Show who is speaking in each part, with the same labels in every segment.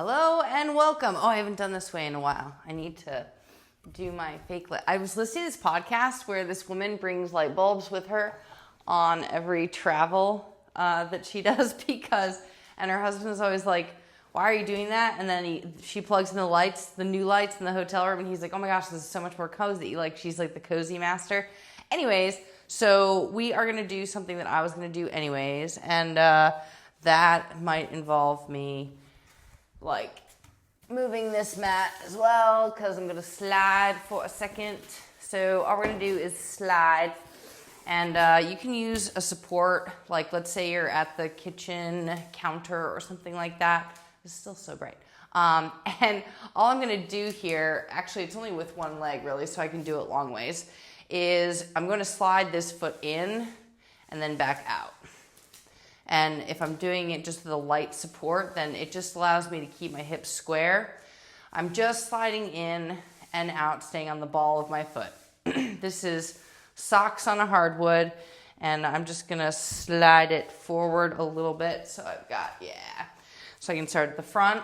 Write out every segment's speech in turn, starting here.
Speaker 1: Hello and welcome. Oh, I haven't done this way in a while. I need to do my fake light. I was listening to this podcast where this woman brings light bulbs with her on every travel that she does and her husband's always like, why are you doing that? And then she plugs in the new lights in the hotel room, and he's like, oh my gosh, this is so much more cozy. Like, she's like the cozy master. Anyways, so we are going to do something that I was going to do anyways, and that might involve me like moving this mat as well, because I'm going to slide for a second. So all we're going to do is slide, and you can use a support, like let's say you're at the kitchen counter or something like that. It's still so bright. And all I'm going to do here, actually it's only with one leg really, so I can do it long ways, is I'm going to slide this foot in and then back out. And if I'm doing it just with a light support, then it just allows me to keep my hips square. I'm just sliding in and out, staying on the ball of my foot. This is socks on a hardwood, and I'm just gonna slide it forward a little bit. So I've got, so I can start at the front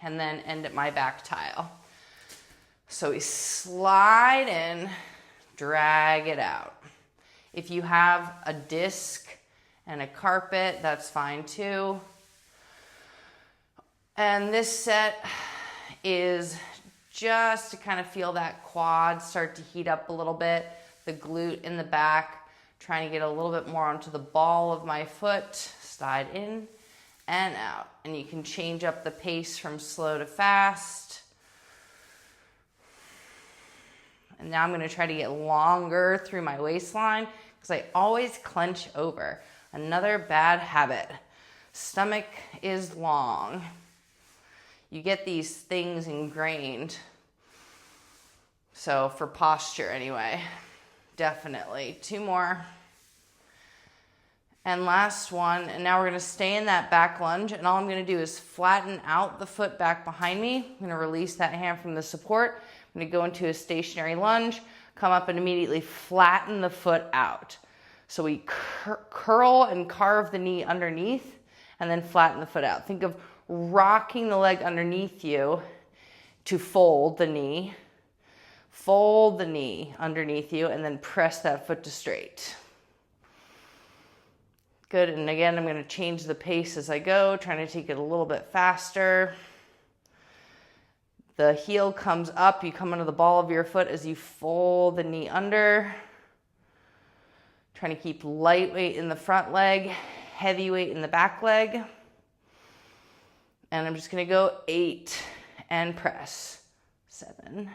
Speaker 1: and then end at my back tile. So we slide in, drag it out. If you have a disc and a carpet, that's fine too. And this set is just to kind of feel that quad start to heat up a little bit, the glute in the back, trying to get a little bit more onto the ball of my foot, slide in and out. And you can change up the pace from slow to fast. And now I'm gonna try to get longer through my waistline, because I always clench over. Another bad habit. Stomach is long. You get these things ingrained. So for posture anyway, definitely. Two more. And last one. And now we're gonna stay in that back lunge, and all I'm gonna do is flatten out the foot back behind me. I'm gonna release that hand from the support. I'm gonna go into a stationary lunge, come up and immediately flatten the foot out. So we curl and carve the knee underneath and then flatten the foot out. Think of rocking the leg underneath you to fold the knee underneath you, and then press that foot to straight. Good, and again, I'm gonna change the pace as I go, trying to take it a little bit faster. The heel comes up, you come under the ball of your foot as you fold the knee under. Trying to keep light weight in the front leg, heavy weight in the back leg. And I'm just gonna go 8 and press, 7.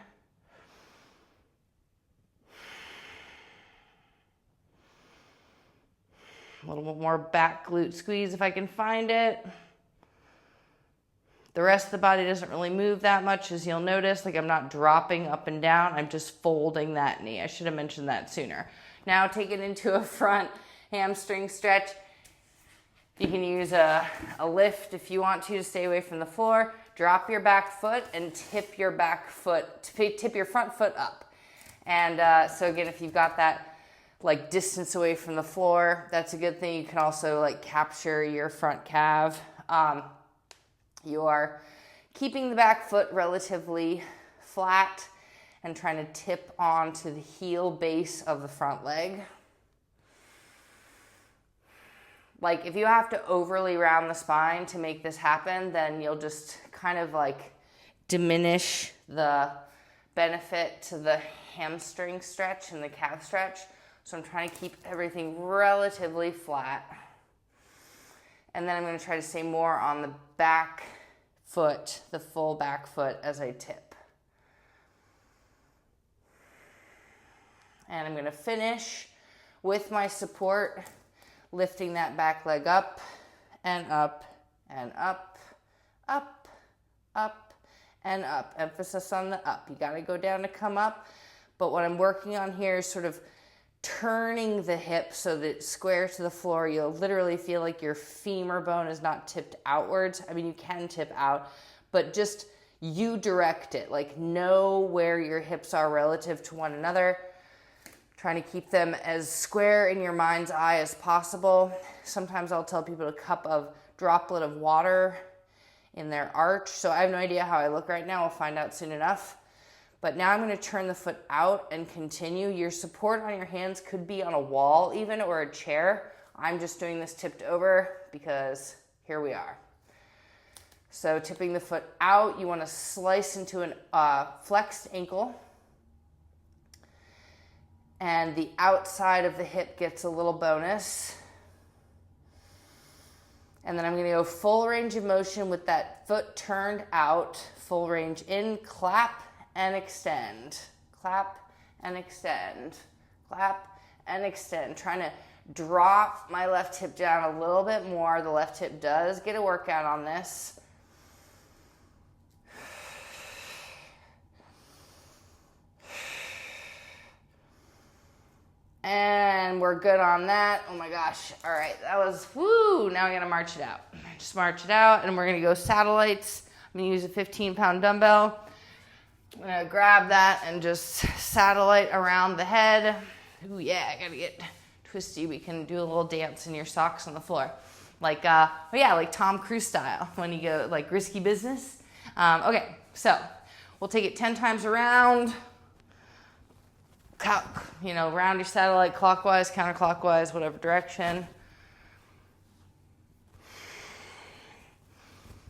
Speaker 1: A little bit more back glute squeeze if I can find it. The rest of the body doesn't really move that much, as you'll notice. Like, I'm not dropping up and down, I'm just folding that knee. I should have mentioned that sooner. Now take it into a front hamstring stretch. You can use a lift if you want to stay away from the floor. Drop your back foot and tip your front foot up. And so again, if you've got that like distance away from the floor, that's a good thing. You can also like capture your front calf. You are keeping the back foot relatively flat and trying to tip onto the heel base of the front leg. Like, if you have to overly round the spine to make this happen, then you'll just kind of like diminish the benefit to the hamstring stretch and the calf stretch. So I'm trying to keep everything relatively flat. And then I'm gonna try to stay more on the back foot, the full back foot, as I tip. And I'm gonna finish with my support, lifting that back leg up and up and up, up, up and up. Emphasis on the up. You gotta go down to come up. But what I'm working on here is sort of turning the hip so that it's square to the floor. You'll literally feel like your femur bone is not tipped outwards. I mean, you can tip out, but just you direct it. Like, know where your hips are relative to one another. Trying to keep them as square in your mind's eye as possible. Sometimes I'll tell people to cup a droplet of water in their arch. So I have no idea how I look right now. We'll find out soon enough. But now I'm going to turn the foot out and continue. Your support on your hands could be on a wall even, or a chair. I'm just doing this tipped over because here we are. So tipping the foot out, you want to slice into an flexed ankle. And the outside of the hip gets a little bonus. And then I'm going to go full range of motion with that foot turned out. Full range in, clap and extend. Clap and extend. Clap and extend. Trying to drop my left hip down a little bit more. The left hip does get a workout on this. And we're good on that. Oh my gosh. All right, that was, woo. Now we're gonna march it out. Just march it out, and we're gonna go satellites. I'm gonna use a 15-pound dumbbell. I'm gonna grab that and just satellite around the head. Ooh, yeah, I gotta get twisty. We can do a little dance in your socks on the floor. Like, like Tom Cruise style, when you go, like, risky business. Okay, so we'll take it 10 times around. Round your satellite clockwise, counterclockwise, whatever direction.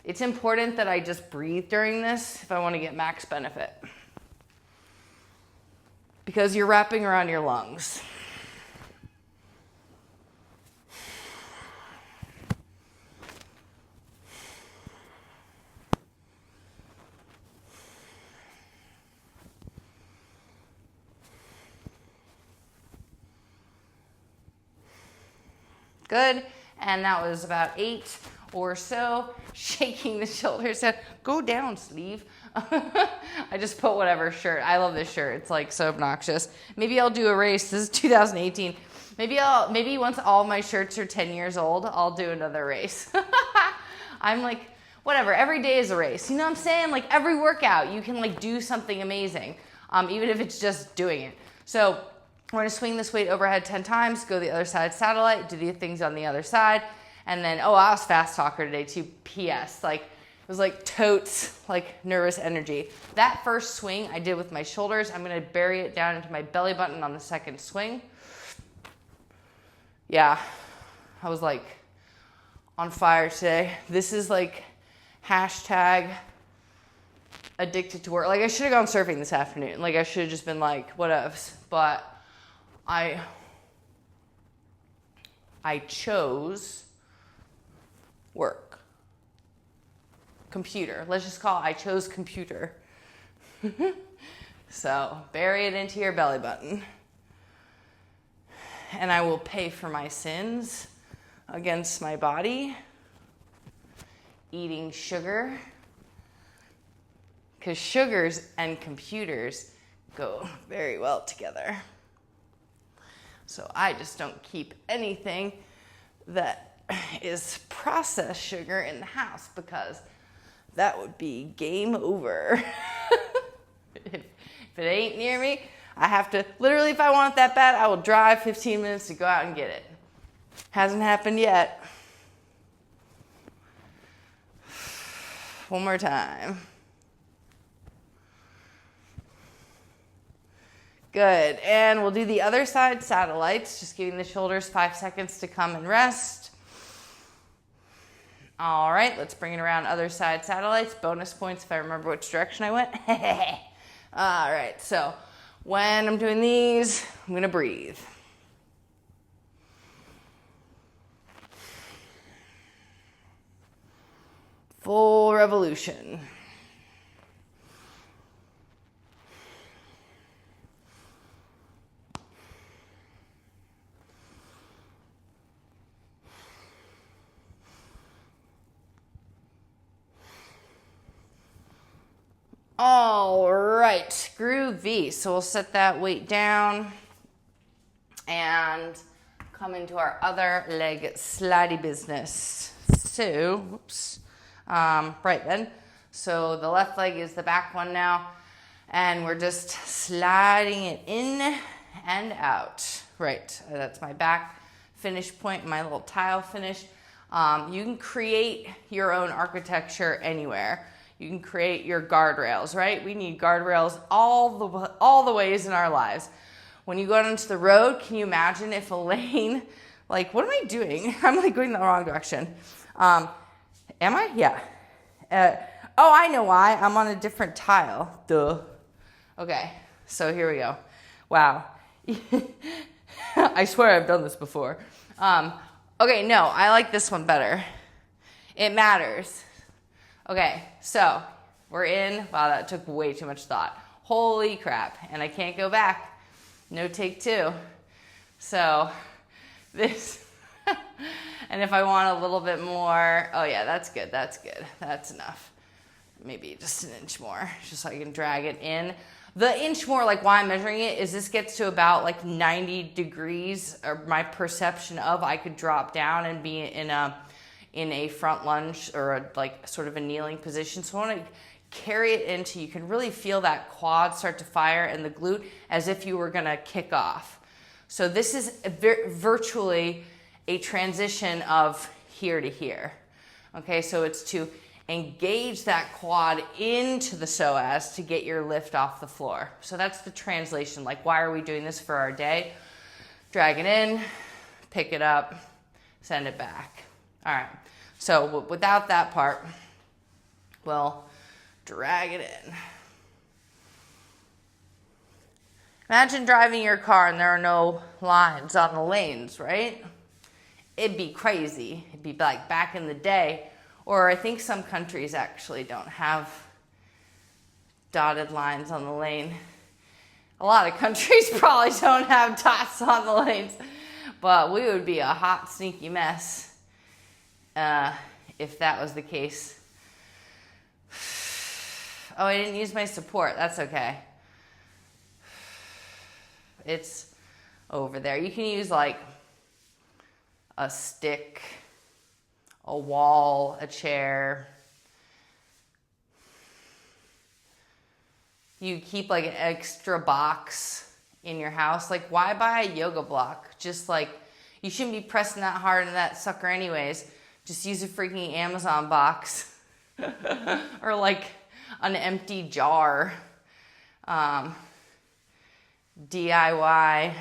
Speaker 1: It's important that I just breathe during this if I want to get max benefit, because you're wrapping around your lungs. Good, and that was about 8 or so. Shaking the shoulders. Go down, sleeve. I just put whatever shirt. I love this shirt. It's like so obnoxious. Maybe I'll do a race. This is 2018. Maybe once all my shirts are 10 years old, I'll do another race. I'm like, whatever. Every day is a race. You know what I'm saying? Like every workout, you can like do something amazing, even if it's just doing it. So we're gonna swing this weight overhead 10 times, go the other side satellite, do the things on the other side, and then, I was fast talker today too, PS. Like, it was like totes, like nervous energy. That first swing I did with my shoulders, I'm gonna bury it down into my belly button on the second swing. Yeah, I was like on fire today. This is like hashtag addicted to work. Like I should have gone surfing this afternoon. Like I should have just been like, whatevs, but I chose work. Computer. Let's just call it, I chose computer. So bury it into your belly button. And I will pay for my sins against my body. Eating sugar. Because sugars and computers go very well together. So I just don't keep anything that is processed sugar in the house, because that would be game over. If it ain't near me, I have to, literally if I want it that bad, I will drive 15 minutes to go out and get it. Hasn't happened yet. One more time. Good, and we'll do the other side satellites, just giving the shoulders 5 seconds to come and rest. All right, let's bring it around other side satellites. Bonus points if I remember which direction I went. All right, so when I'm doing these, I'm gonna breathe. Full revolution. All right, groovy. So we'll set that weight down and come into our other leg slidey business. So, right then. So the left leg is the back one now, and we're just sliding it in and out. Right, that's my back finish point, my little tile finish. You can create your own architecture anywhere. You can create your guardrails, right? We need guardrails all the ways in our lives. When you go out onto the road, can you imagine if a lane, like, what am I doing? I'm like going the wrong direction. Am I? Yeah. Oh, I know why. I'm on a different tile. Duh. Okay, so here we go. Wow. I swear I've done this before. Okay, no, I like this one better. It matters. Okay, so we're in. Wow, that took way too much thought. Holy crap. And I can't go back. No take two. So this, and if I want a little bit more, oh yeah, that's good, that's good. That's enough. Maybe just an inch more, just so I can drag it in. The inch more, like why I'm measuring it, is this gets to about like 90 degrees, or my perception of I could drop down and be in a front lunge or like sort of a kneeling position. So I want to carry it into, you can really feel that quad start to fire and the glute as if you were gonna kick off. So this is virtually a transition of here to here. Okay, so it's to engage that quad into the psoas to get your lift off the floor. So that's the translation. Like, why are we doing this for our day? Drag it in, pick it up, send it back. All right, so without that part, we'll drag it in. Imagine driving your car and there are no lines on the lanes, right? It'd be crazy. It'd be like back in the day, or I think some countries actually don't have dotted lines on the lane. A lot of countries probably don't have dots on the lanes, but we would be a hot, sneaky mess if that was the case. Oh, I didn't use my support. That's okay. It's over there. You can use like a stick, a wall, a chair. You keep like an extra box in your house. Like, why buy a yoga block? Just like, you shouldn't be pressing that hard into that sucker anyways. Just use a freaking Amazon box. Or like an empty jar. DIY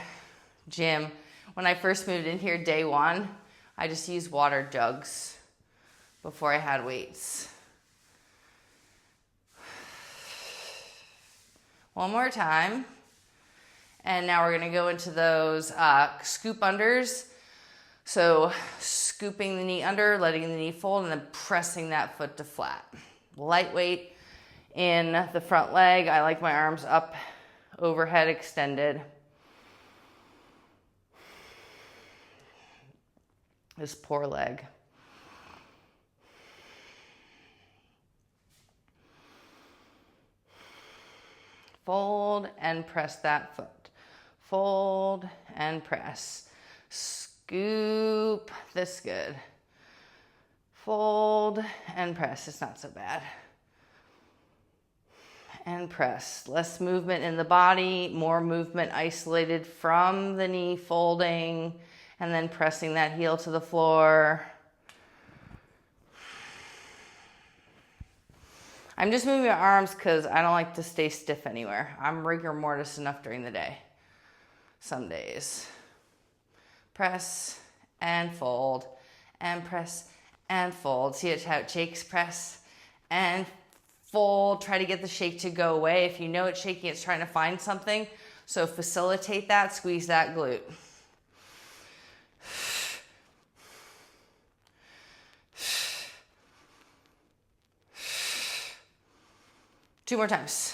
Speaker 1: gym. When I first moved in here day one, I just used water jugs before I had weights. One more time. And now we're gonna go into those scoop unders. So scooping the knee under, letting the knee fold, and then pressing that foot to flat. Lightweight in the front leg. I like my arms up, overhead extended. This poor leg. Fold and press that foot. Fold and press. Scoop. This good. Fold and press. It's not so bad. And press. Less movement in the body, more movement isolated from the knee folding, and then pressing that heel to the floor. I'm just moving my arms because I don't like to stay stiff anywhere. I'm rigor mortis enough during the day. Some days. Press and fold and press and fold. See how it shakes? Press and fold. Try to get the shake to go away. If you know it's shaking, it's trying to find something. So facilitate that, squeeze that glute. Two more times.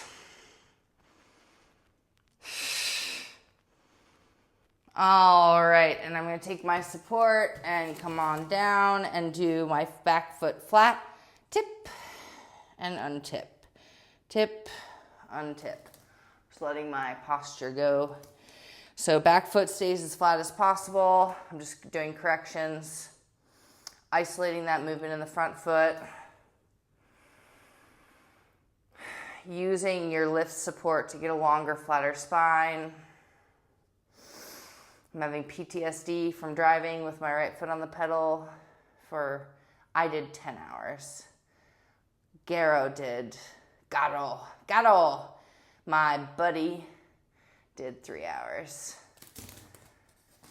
Speaker 1: All right, and I'm gonna take my support and come on down and do my back foot flat, tip and untip, tip, untip. Just letting my posture go. So back foot stays as flat as possible. I'm just doing corrections, isolating that movement in the front foot. Using your lift support to get a longer, flatter spine. I'm having PTSD from driving with my right foot on the pedal I did 10 hours. Garo, my buddy, did 3 hours.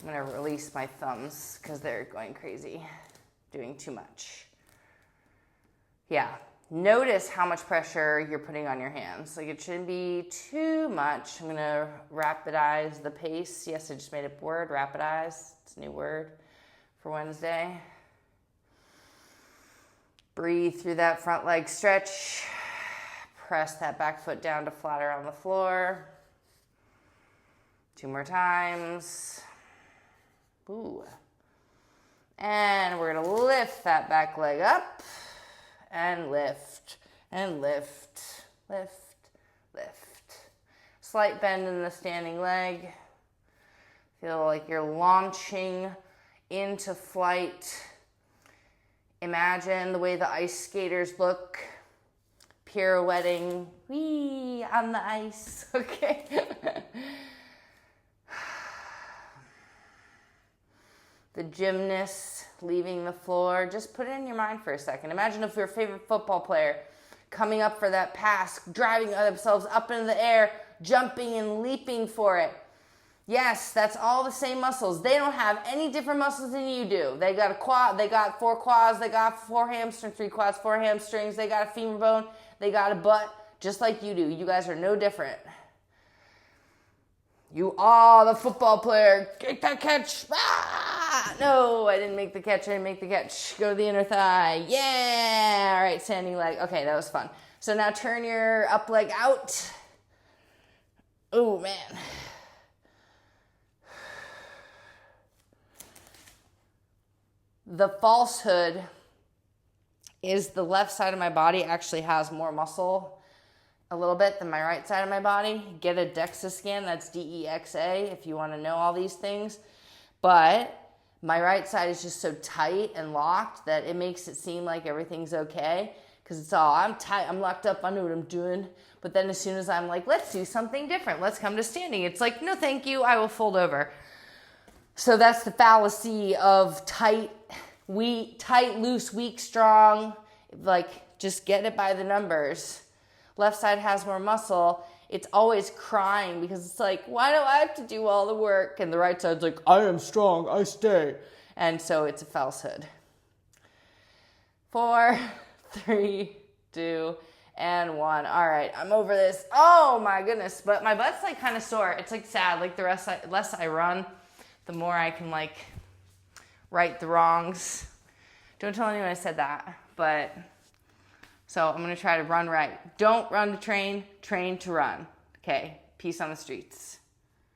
Speaker 1: I'm gonna release my thumbs because they're going crazy, doing too much. Yeah, notice how much pressure you're putting on your hands. Like, it shouldn't be too much. I'm gonna rapidize the pace. Yes, I just made a word, rapidize. It's a new word for Wednesday. Breathe through that front leg stretch. Press that back foot down to flatter on the floor. 2 more times. Ooh. And we're gonna lift that back leg up and lift and lift, lift, lift. Slight bend in the standing leg. Feel like you're launching into flight. Imagine the way the ice skaters look, pirouetting, wee, on the ice, okay? The gymnast leaving the floor, just put it in your mind for a second. Imagine if your favorite football player coming up for that pass, driving themselves up into the air, jumping and leaping for it. Yes, that's all the same muscles. They don't have any different muscles than you do. They got a quad, they got 4 quads, they got 4 hamstrings, 3 quads, 4 hamstrings, they got a femur bone, they got a butt, just like you do. You guys are no different. You are the football player. Get that catch. Ah! No, I didn't make the catch. Go to the inner thigh. Yeah. All right, standing leg. Okay, that was fun. So now turn your up leg out. Oh, man. The falsehood is the left side of my body actually has more muscle a little bit than my right side of my body. Get a DEXA scan, that's DEXA, if you want to know all these things. But my right side is just so tight and locked that it makes it seem like everything's okay, because it's all, I'm tight, I'm locked up, I know what I'm doing. But then as soon as I'm like, let's do something different, let's come to standing, it's like, no thank you, I will fold over. So that's the fallacy of tight, loose, weak, strong. Like, just get it by the numbers. Left side has more muscle. It's always crying because it's like, why do I have to do all the work? And the right side's like, I am strong, I stay. And so it's a falsehood. 4, 3, 2, and 1. All right, I'm over this. Oh my goodness, but my butt's like kind of sore. It's like sad. Like the less I run, the more I can like right the wrongs. Don't tell anyone I said that, but so I'm going to try to run right. Don't run to train, train to run. Okay, peace on the streets.